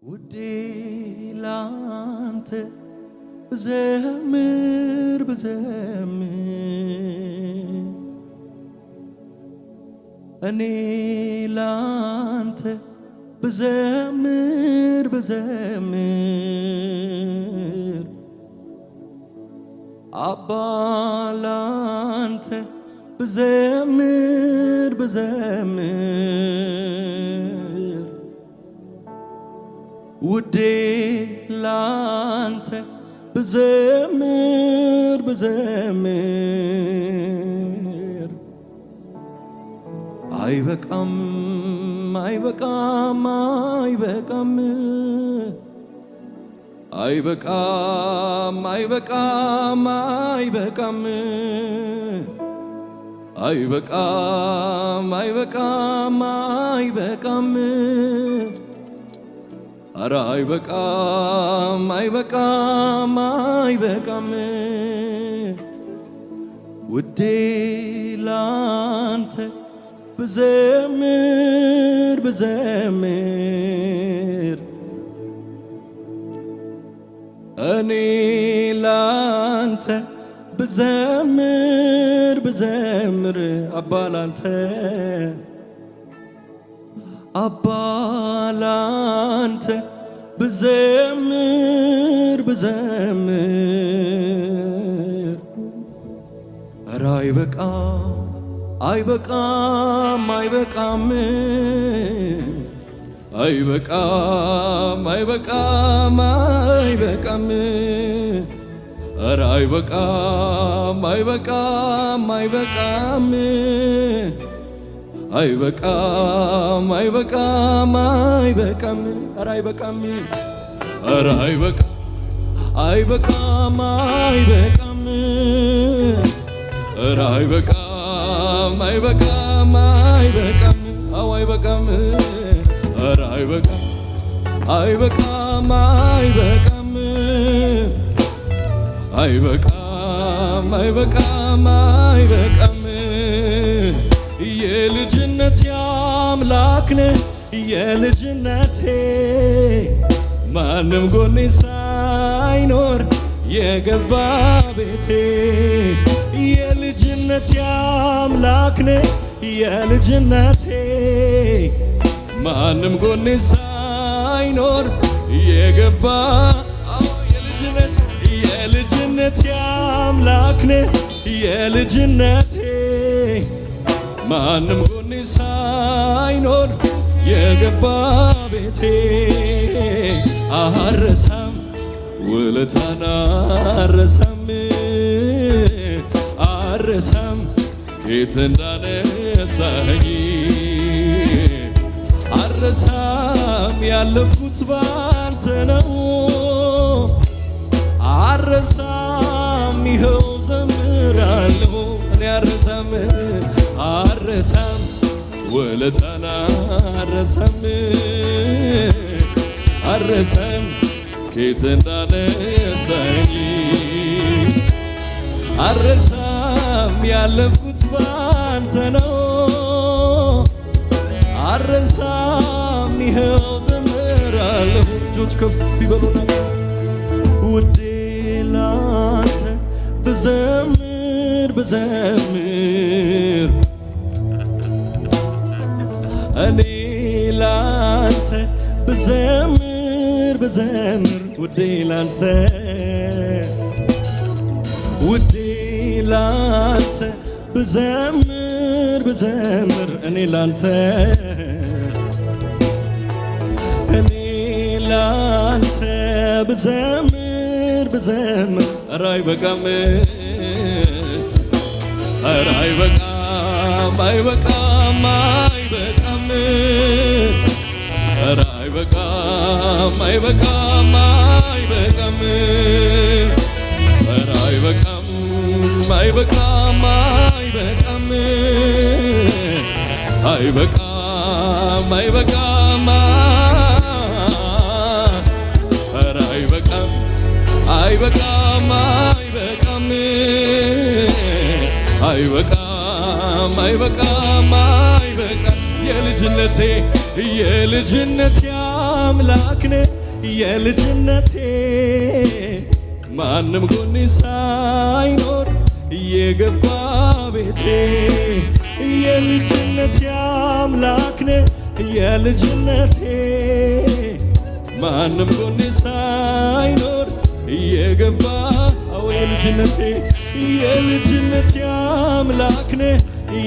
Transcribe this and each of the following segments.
ውዴ ላንተ ብዘምር እኔ ላንተ ብዘምር አባ ላንተ ብዘምር ውዴ ላንተ ብዘምር አይበቃም አይበቃም አይበቃም አይበቃም አይበቃም አይበቃም አይበቃም አይበቃም አይበቃም አረ አይበቃም አይበቃም አይበቃም ውዴ ላንተ ብዘምር እኔ ላንተ ብዘምር አባ ላንተ ብዘምር አረ አይበቃም አይበቃም አይበቃም አይበቃም አይበቃም አረ አይበቃም አይበቃም አይበቃም አይበቃም አይበቃም አይበቃም አረ አይበቃም አረ አይበቃም አይበቃም አረ አይበቃም አይበቃም አይበቃም አዎ አይበቃም አረ አይበቃም አይበቃም አይበቃም አይበቃም አይበቃም አይበቃም የልጅነት አምላክ ነህ የልጅነቴ ማንም ጎኔ ሳይኖር የገባ ቤቴ የልጅነት አምላክ ነህ የልጅነቴ ማንም ጎኔ ሳይኖር የገባ የልጅነት አምላክ ነህ የልጅነቴ ማንም ጎኔ ሳይኖር የገባ ቤቴ አረሳም ውለታን አረሳም ጌታ እንዳነሳኝ አረሳም ያለፍኩት ባንተ ነው አረሳም ይኸው ዘምራለሁ እኔ አረሳም ውለታን አረሳም ጌታ እንዳነሳኝ አረሳም ያለፍኩት ባንተ ነው አረሳም ይኸው ዘምራለሁ እጆች ከፍ ይበሉና ውዴ ላንተ ብዘምር እኔ ላንተ ብዘምር ውዴ ላንተ ብዘምር እኔ ላንተ ብዘምር አረ አይበቃም አረ አይበቃም አይበቃም አይበቃም አረ አይበቃም አይበቃም አይበቃም አረ አይበቃም አይበቃም አይበቃም አይበቃም አይበቃም አረ አይበቃም አይበቃም አይበቃም አይበቃም አይበቃም አይበቃም የልጅነቴ አምላክ ነህ የልጅነቴ ማንም ጎኔ ሳይኖር የገባ ቤቴ የልጅነቴ አምላክ ነህ የልጅነቴ ማንም ጎኔ ሳይኖር የገባ የልጅነቴ የልጅነቴ አምላክ ነህ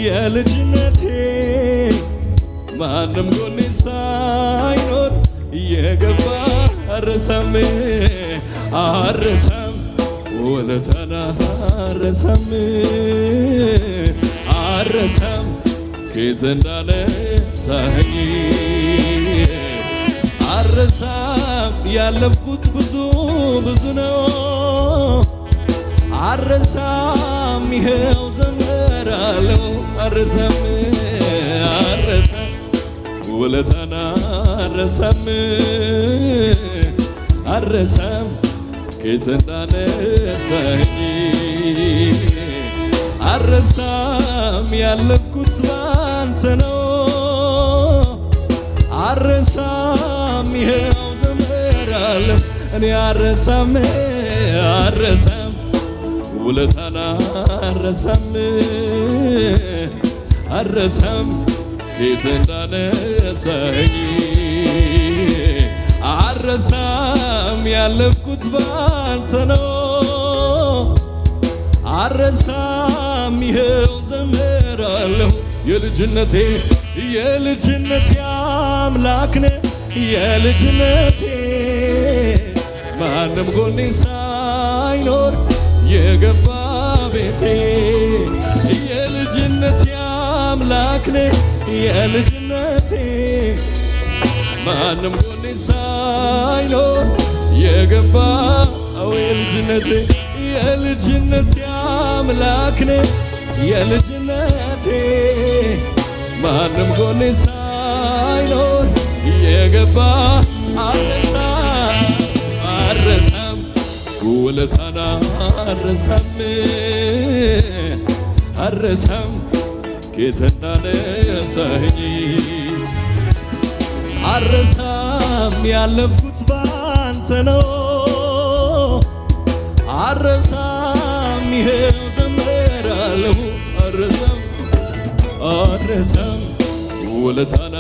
የልጅነቴ ማንም ጎኔ ሳይኖር የገባ አረሳም አረሳም ውለታህን አረሳም አረሳም ከየት እንዳነሳኸኝ አረሳም ያለፍኩት ብዙ ነው አረሳም ይኸው ዘምራለሁ አረሳም አረሳም ውለታህን አረሳም አረሳም ከየት እንዳነሳኸኝ አረሳም ያለፍኩት ባንተ ነው አረሳም ይኸው ዘምራለሁ እኔ አረሳም አረሳም ውለታህን አረሳም አረሳም ከየት እንዳነሳኸኝ አረሳም ያለፍኩት ባንተ ነው አረሳም ይኸው ዘምራለሁ የልጅነቴ አምላክ ነህ የልጅነቴ ማንም ጎኔ ሳይኖር የገባ ቤቴ የልጅነቴ አምላክ ነህ የልጅነቴ ማንም ጎኔ ሳይኖር የገባ የልጅነቴ አምላክ ነህ የልጅነቴ ማንም ጎኔ ሳይኖር የገባ አረሳም ውለታህን አረሳም ከየት እንዳነሳኸኝ አረሳም ያለፍኩት ባንተ ነው አረሳም ይኸው ዘምራለሁ አረሳም ውለታህን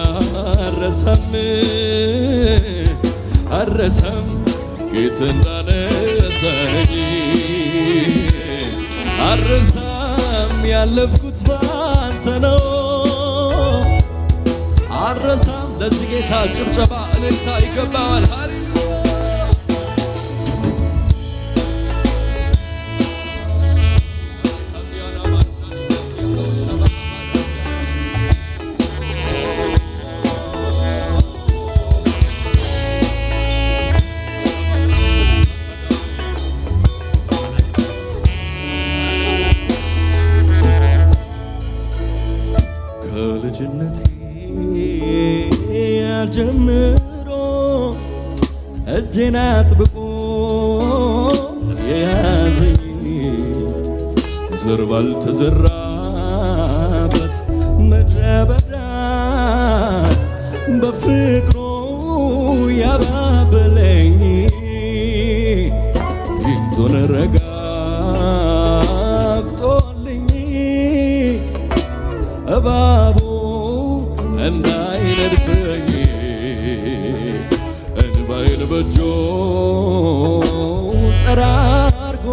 አረሳም ከየት እንዳነሳኸኝ አረሳም ያለፍኩት ባንተ ነው አረሳም ለዚህ ጌታ ጭብጨባ እልልታ ይገባዋል ከልጅነቴ ጀምሮ እጄን አጥብቆ የያዘኝ ዘር ባልተዘራበት ምድረ በዳ በፍቅሩ ያባበለኝ ጊንጡን ረጋግጦልኝ እባቡ እንዳይነድፈኝ እንባዬን በእጁ ጠራርጎ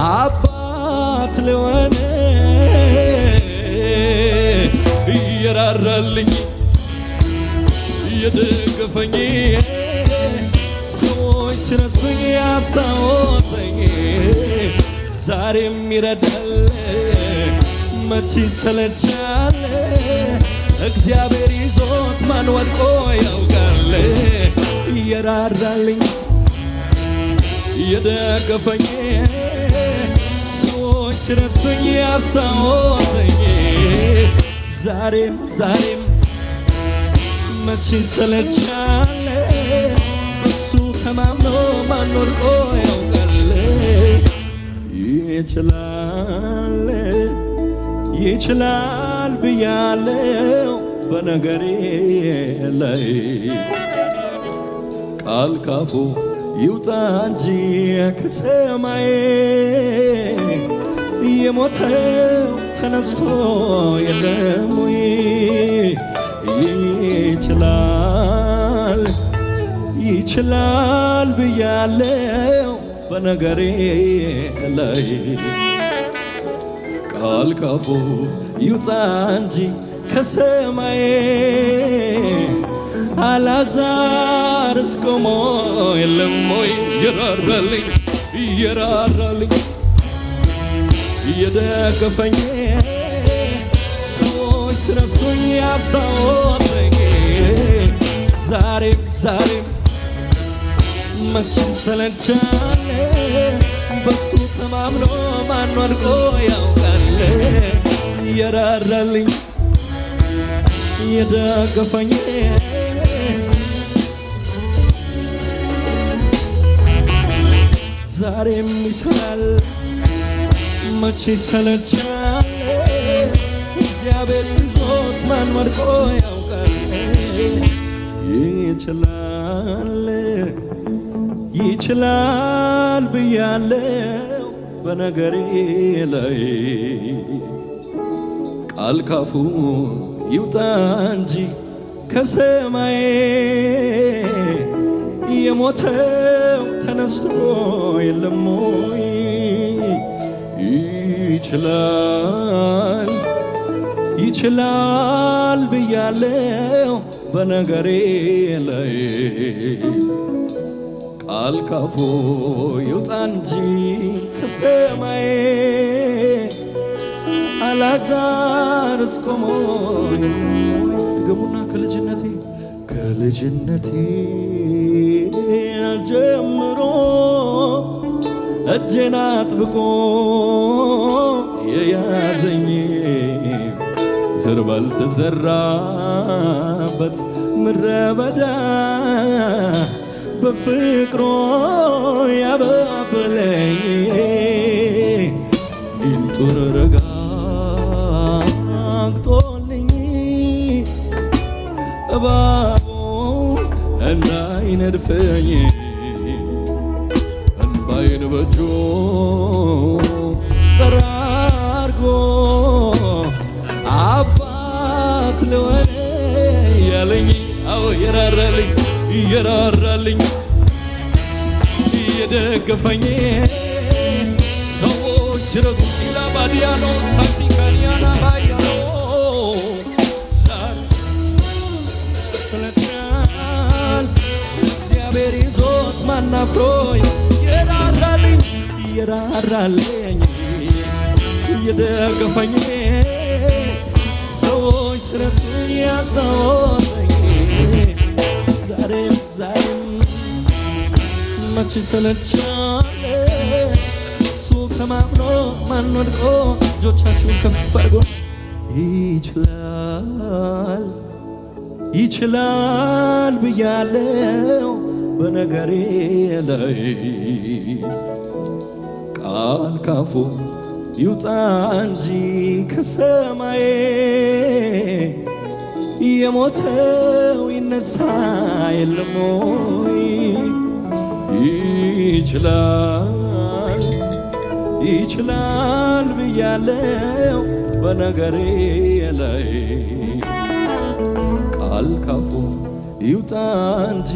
አባት ለሆነ እየራራልኝ እየደገፈኝ ሰዎች ሲረሱኝ ያስታወሰኝ ዛሬም ይረዳል መች ይሰለቻል እግዚአብሔር ይዞት ማን ወድቆ ያውቃል እየራራልኝ እየደገፈኝ ሰዎች ሲረሱኝ ያስታወሰኝ ዛሬም መች ይሰለቻል እሱ ተማምኖ ማን ወድቆ ያውቃል ይችላል ብያለው በነገሬ ላይ ቃል ካፉ ይውጣ እንጂ ከሰማይ የሞተው ተነስቶ የለም ወይ? ይችላል ብያለው በነገሬ ላይ ቃል ካፉ ይውጣ እንጂ ከሰማይ አልዓዛርስ ቆሞ የለም ወይ? ይራራልኝ እየደገፈኝ ሰዎች ስለሱኝ ያስታወሰኝ ዛሬም መች ሰለቻለ በሱ ተማምኖ ማን ወድቆ ያውቃል? የራራልኝ የደገፈኝ ዛሬም ይሰራል መች ሰለቻለ እግዚአብሔር ይዞት ማን ወድቆ ያውቃል? ይችላል ብያለው በነገሬ ላይ ቃል ካፉ ይውጣ እንጂ ከሰማይ የሞተው ተነስቶ የለም ወይ? ይችላል ብያለው በነገሬ ላይ ቃል ካፉ ይውጣ እንጂ ከሰማይ አልዓዛርስ ቆሞ ገሙና ከልጅነቴ ጀምሮ እጄን አጥብቆ የያዘኝ ዘር ባልተዘራበት ምድረ በዳ በፍቅሮ ያባበለኝ ጊንጡን ረጋግጦልኝ እባቡ እንዳይነድፈኝ እንባዬን በእጁ ጠራርጎ አባት ለወኔ ያለኝ አዎ የራራልኝ የደገፈኝ ሰዎች ሲረሱ ላባዲያኖ ሳቲካኒያና ባያኖ ስለቻል እግዚአብሔር ይዞት ማናፍሮኝ የራራልኝ የደገፈኝ ሰዎች ሲረሱ ያስታወሰኝ ዛሬም መች ሰለቻለ እሱ ተማምኖ ማን ወድቆ እጆቻችሁን ከፍ አድርጎ ይችላል ብያለው በነገሬ ላይ ቃል ካፉ ይውጣ እንጂ ከሰማይ የሞተው ይነሳ የለም ወይ? ይችላል ብያለው በነገሬ ላይ ቃል ካፉ ይውጣ እንጂ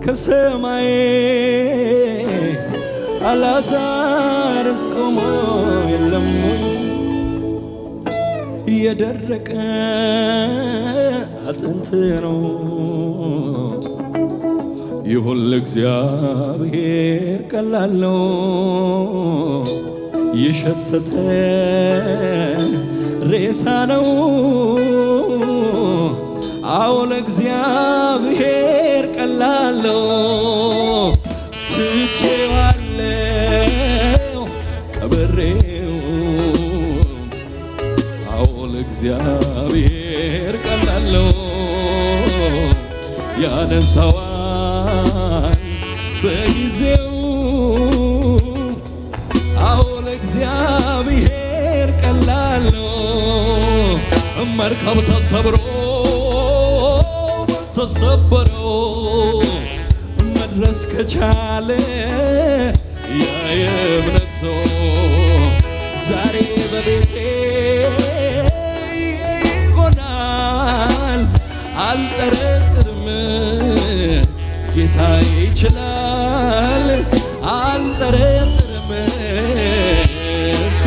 ከሰማይ አልዓዛርስ ቆሞ የለም ወይ? የደረቀ አጥንት ነው ይሁን ለእግዚአብሔር ቀላል ነው። የሸተተ ሬሳ ነው አዎ ለእግዚአብሔር ቀላል ነው። ትቼዋለሁ ቀብሬው አዎ ለእግዚአብሔር ቀላል ነው። ያነሳዋል በጊዜው አዎ ለእግዚአብሔር ቀላል ነው። መርከብ ተሰብሮ ተሰበረው መድረስ ከቻለ ያ የእምነት ሰው ዛሬ በቤቴ ይሆናል አልጠረጥርም ጌታ ይችላል አልጠረጥርም እሱ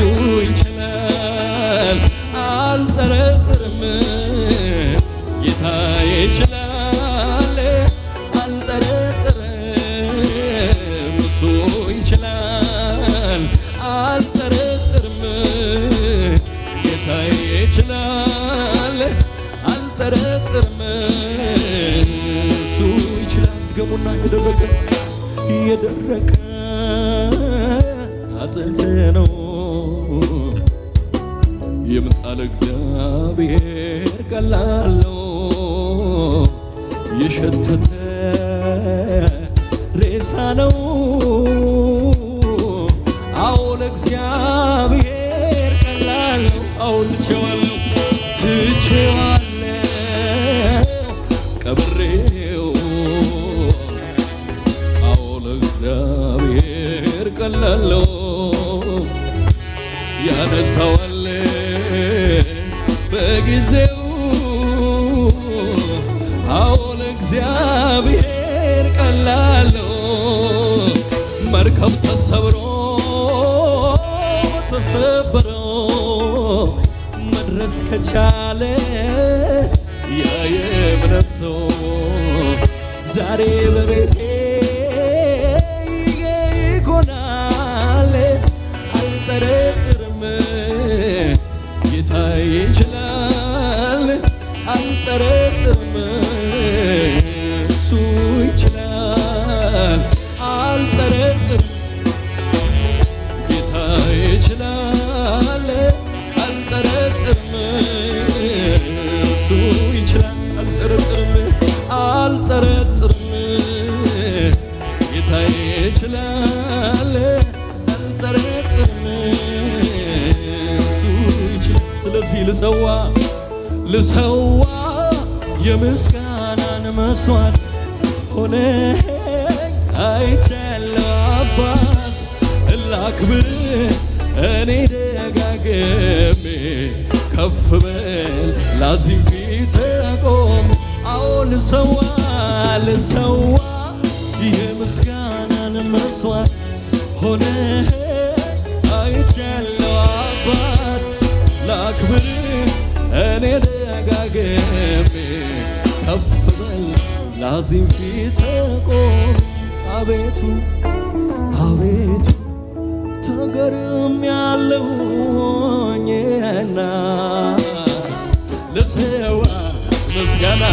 ይችላል አልጠረጥርም ጌታ ይችላል አልጠረጥርም እሱ ይችላል አልጠረጥርም ጌታ ይችላል አልጠረጥርም እሱ ይችላል። ገሙና የደረቀ አጥንት ነው ይምጣ ለእግዚአብሔር ቀላል ነው የሸተተ ሬሳ ነው አዎ ለእግዚአብሔር ቀላል ነው አዎ ትቼዋለሁ ቀብሬው አዎ ለእግዚአብሔር ቀላል ነው ያነሳዋል በጊዜው አዎ ለእግዚአብሔር ቀላል ነው መርከብ ተሰበሮ መድረስ ከቻለ ያ የእምነት ሰው ዛሬ በቤቴ ይሆናል አልጠረጥርም ጌታ ይችላል አልጠረጥርም እሱ ይችላል አልጠረጥርም ጌታ ይችላል አልጠረጥርም እሱ ይችላል አልጠረጥርም አልጠረጥርም ጌታ ይችላል አልጠረጥርም እሱ ይችላል። ስለዚህ ልሰዋ የምስጋናን መስዋዕት ሆነ አይቻለሁ አባት ላክብር እኔ ደጋግሜ ከፍ በል ላዚም ፊት ቆም አዎ ልሰዋ የምስጋናን መስዋዕት ሆነ አይቻለሁ አባት ላክብር እኔ ደጋግሜ ከፍ በል ላዚም ፊት ቆም አቤቱ ተገርሜያለሁኝና ልሰዋ ምስጋና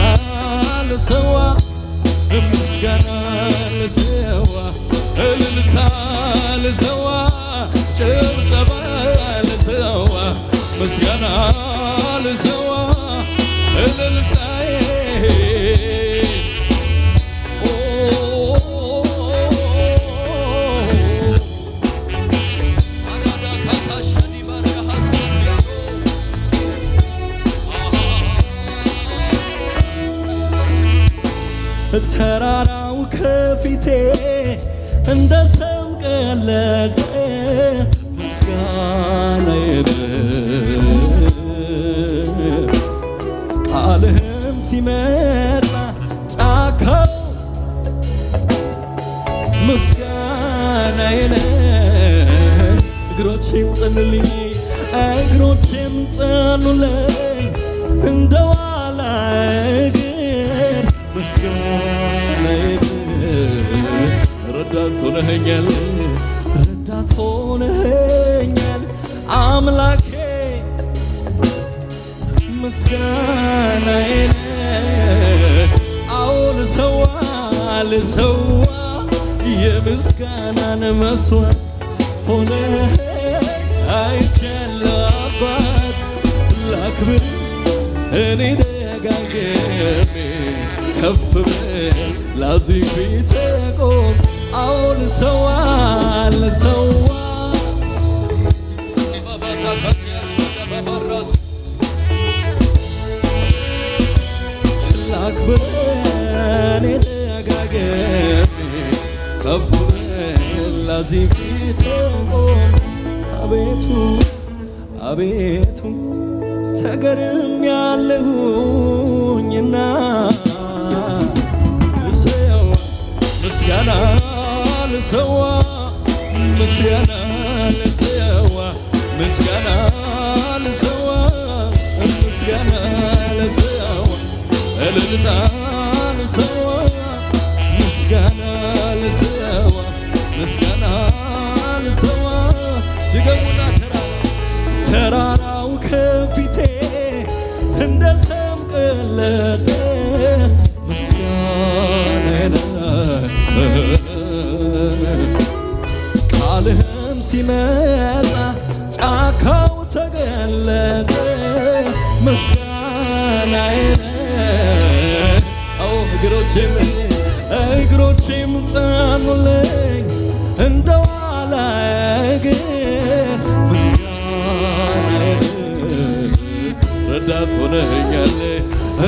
ልሰዋ እልልታ ልሰዋ ጭብጨባ ልሰዋ ምስጋና ልሰዋ እልልታዬ ተራራው ከፊቴ እንደ ሰም ቀለጠ ምስጋናዬን ቃልህም ሲመጣ ጫካው ምስጋናዬን እግሮቼም ጸኑልኝ እንደ ዋላ እግር ምስጋናዬን ረዳት ሆነኸኛል አምላኬ ምስጋናዬን አዎ ልሰዋ የምስጋናን መስዋዕት ሆነህ አይቻለሁ አባት ላክብር እኔ ደጋግሜ ከፍ በል ላዚም ፊት ቆም አዎ ልሰዋ ላክብር እኔ ደጋግሜ ከፍ ለዚህ ፊት ቆም አቤቱ አቤቱ ተገርሜያለሁኝና ልሰዋ ምስጋና ልሰዋ ምስጋና ልሰዋ ምስጋና ልሰዋ ምስጋና ልሰዋ እልልታ ልሰዋ ምስጋና ልሰዋ ምስጋና ልሰዋ ድገሙና ተራራው ከፊቴ እንደ ሰም ቀለጠ ምስጋናዬ ቃልህም ሲመጣ ጫካው ተገለጠ ምስጋናዬ እግሮቼም ጸኑልኝ እንደ ዋላ እግር ምስጋናዬ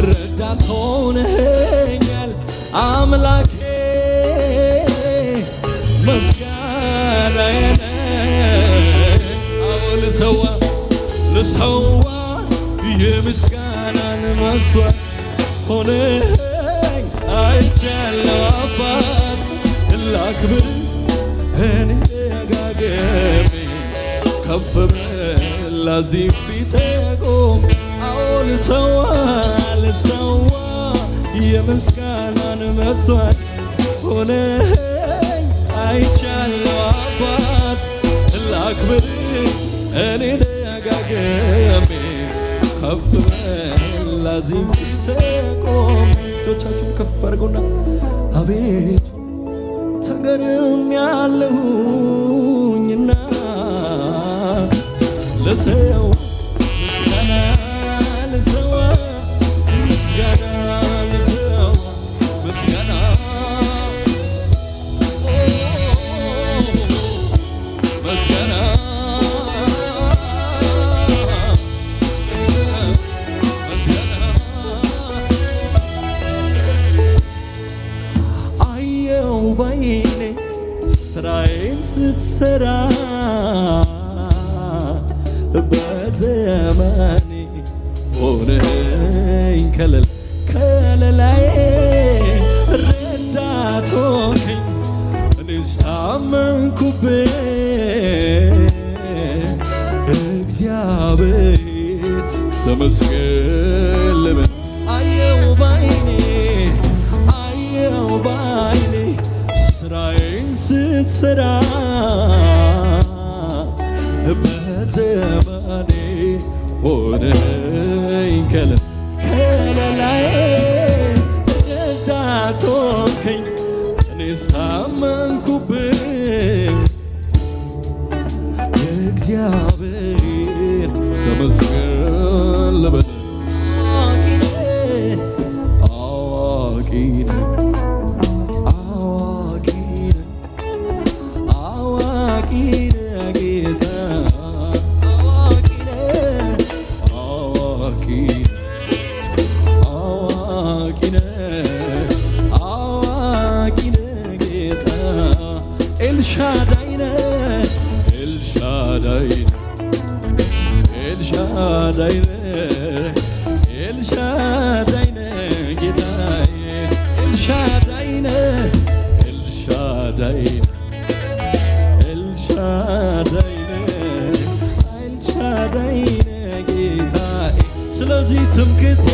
ረዳት ሆነኸኛል አምላኬ ምስጋናዬ ልሰዋ የምስጋናን መስዋዕት ሆነኸኝ አይቻለሁ አባት ላክብር እኔ ደጋግሜ ከፍ ለዚህ ፊት ቆም ልሰዋ የምስጋናን መስዋዕት ሆነኸኝ አይቻለሁ አባት ላክብር እኔ ደጋግሜ ከፍ ለዚህ ፊት ቆም እጆቻችሁን ከፍ አድርጉና አቤቱ ተገርሜያለሁኝና ልሰዋ ምስጋና ልሰዋ ምስጋና ልሰዋ ምስጋና ምስጋና አየው ባይኔ ስራዬን ስትሰራ በዘመኔ ሆነኸኝ ከለላዬ ረዳት ሆንከኝ እኔስ ታመንኩብህ እግዚአብሔር ተመስገን ልበል አየው ባይኔ ስራዬን ስትሰራ በዘመኔ ሆነኸኝ ከለላዬ ረዳት ሆንከኝ እኔስ ታመንኩብህ እግዚአብሔር ተመስገን ልበል አዋቂ ነህ ጌታ አዋቂ ነህ ጌታ ኤልሻዳይ ነህ ጌታዬ ኤልሻዳይ ነህ ጌታዬ ስለዚህ ትምክህቴ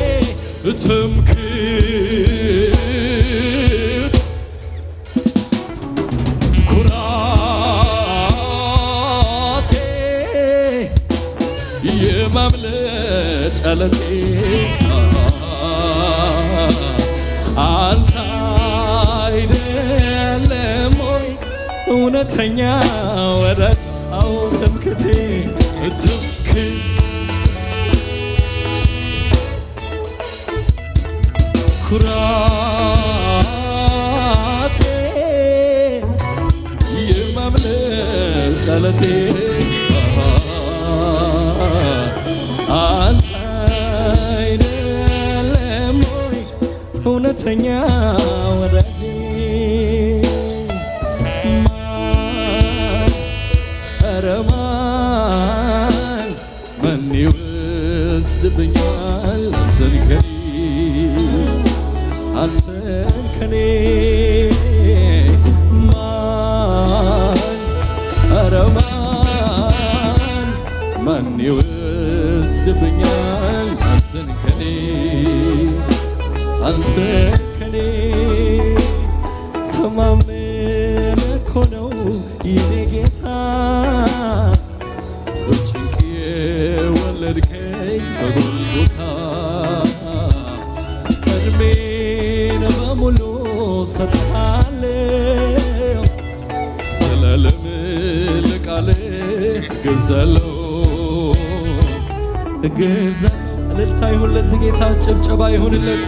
ኩራቴ የማምለጫ ዓለቴ አንተ አይደለም ወይ እውነተኛ ወዳጅ አዎ ትምክህቴ ኩራቴ የማምለጫ ዓለቴ አንተ አይደለም ወይ እውነተኛ የኔ ጌታ በጭንቅ የወለድከኝ በጎልጎታ እድሜን በሙሉ ሰጥሃለሁ ዘላለም ለቃልህ እገዛለሁ እልልታ ይሁን ለዚህ ጌታ ጭብጨባ ይሁንለት